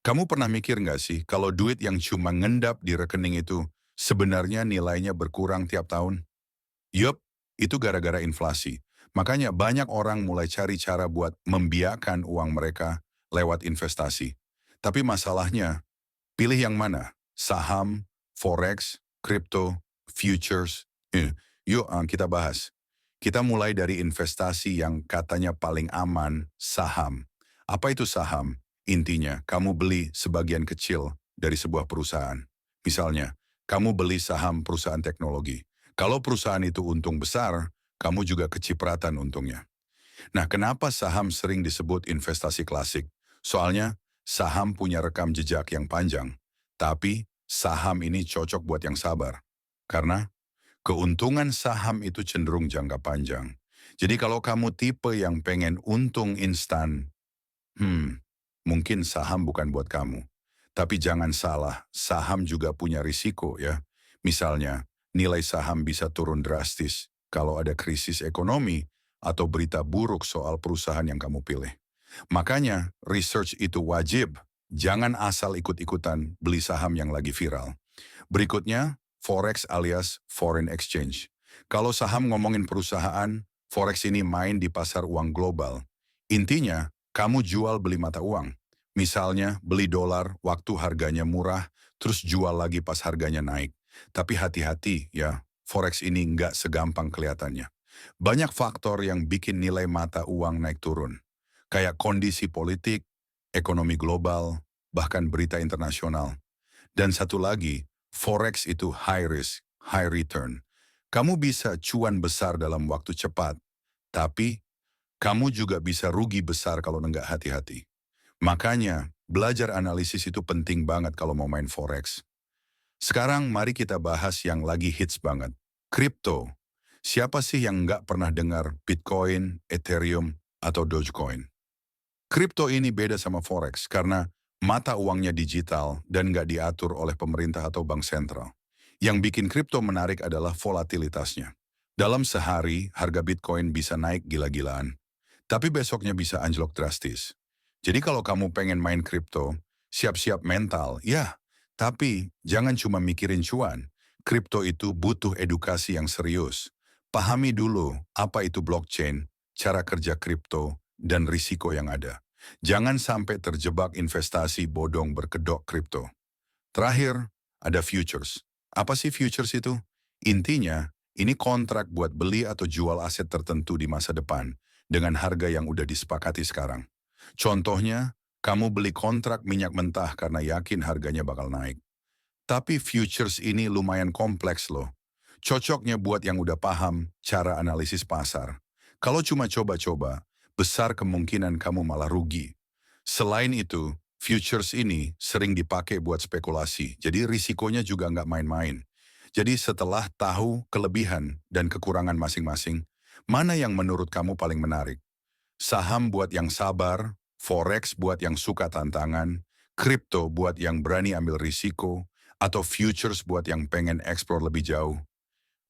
Kamu pernah mikir nggak sih kalau duit yang cuma ngendap di rekening itu sebenarnya nilainya berkurang tiap tahun? Yup, itu gara-gara inflasi. Makanya banyak orang mulai cari cara buat membiarkan uang mereka lewat investasi. Tapi masalahnya, pilih yang mana? Saham, forex, crypto, futures? Yuk, kita bahas. Kita mulai dari investasi yang katanya paling aman, saham. Apa itu saham? Intinya, kamu beli sebagian kecil dari sebuah perusahaan. Misalnya, kamu beli saham perusahaan teknologi. Kalau perusahaan itu untung besar, kamu juga kecipratan untungnya. Nah, kenapa saham sering disebut investasi klasik? Soalnya, saham punya rekam jejak yang panjang. Tapi, saham ini cocok buat yang sabar. Karena, keuntungan saham itu cenderung jangka panjang. Jadi kalau kamu tipe yang pengen untung instan, mungkin saham bukan buat kamu. Tapi jangan salah, saham juga punya risiko ya. Misalnya, nilai saham bisa turun drastis kalau ada krisis ekonomi atau berita buruk soal perusahaan yang kamu pilih. Makanya, research itu wajib. Jangan asal ikut-ikutan beli saham yang lagi viral. Berikutnya, forex alias foreign exchange. Kalau saham ngomongin perusahaan, forex ini main di pasar uang global. Intinya, kamu jual beli mata uang. Misalnya, beli dolar waktu harganya murah, terus jual lagi pas harganya naik. Tapi hati-hati ya, forex ini nggak segampang kelihatannya. Banyak faktor yang bikin nilai mata uang naik turun. Kayak kondisi politik, ekonomi global, bahkan berita internasional. Dan satu lagi, forex itu high risk, high return. Kamu bisa cuan besar dalam waktu cepat, tapi kamu juga bisa rugi besar kalau nggak hati-hati. Makanya, belajar analisis itu penting banget kalau mau main forex. Sekarang mari kita bahas yang lagi hits banget. Crypto. Siapa sih yang nggak pernah dengar Bitcoin, Ethereum, atau Dogecoin? Kripto ini beda sama forex karena mata uangnya digital dan nggak diatur oleh pemerintah atau bank sentral. Yang bikin kripto menarik adalah volatilitasnya. Dalam sehari, harga Bitcoin bisa naik gila-gilaan, tapi besoknya bisa anjlok drastis. Jadi kalau kamu pengen main kripto, siap-siap mental, ya. Tapi jangan cuma mikirin cuan. Kripto itu butuh edukasi yang serius. Pahami dulu apa itu blockchain, cara kerja kripto, dan risiko yang ada. Jangan sampai terjebak investasi bodong berkedok kripto. Terakhir, ada futures. Apa sih futures itu? Intinya, ini kontrak buat beli atau jual aset tertentu di masa depan dengan harga yang udah disepakati sekarang. Contohnya, kamu beli kontrak minyak mentah karena yakin harganya bakal naik. Tapi futures ini lumayan kompleks loh. Cocoknya buat yang udah paham cara analisis pasar. Kalau cuma coba-coba, besar kemungkinan kamu malah rugi. Selain itu, futures ini sering dipakai buat spekulasi, jadi risikonya juga nggak main-main. Jadi setelah tahu kelebihan dan kekurangan masing-masing, mana yang menurut kamu paling menarik? Saham buat yang sabar, forex buat yang suka tantangan, kripto buat yang berani ambil risiko, atau futures buat yang pengen eksplor lebih jauh?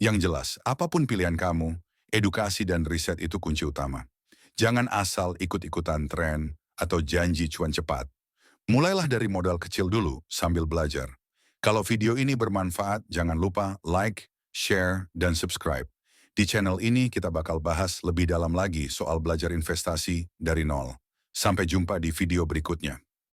Yang jelas, apapun pilihan kamu, edukasi dan riset itu kunci utama. Jangan asal ikut-ikutan tren atau janji cuan cepat. Mulailah dari modal kecil dulu sambil belajar. Kalau video ini bermanfaat, jangan lupa like, share, dan subscribe. Di channel ini kita bakal bahas lebih dalam lagi soal belajar investasi dari nol. Sampai jumpa di video berikutnya.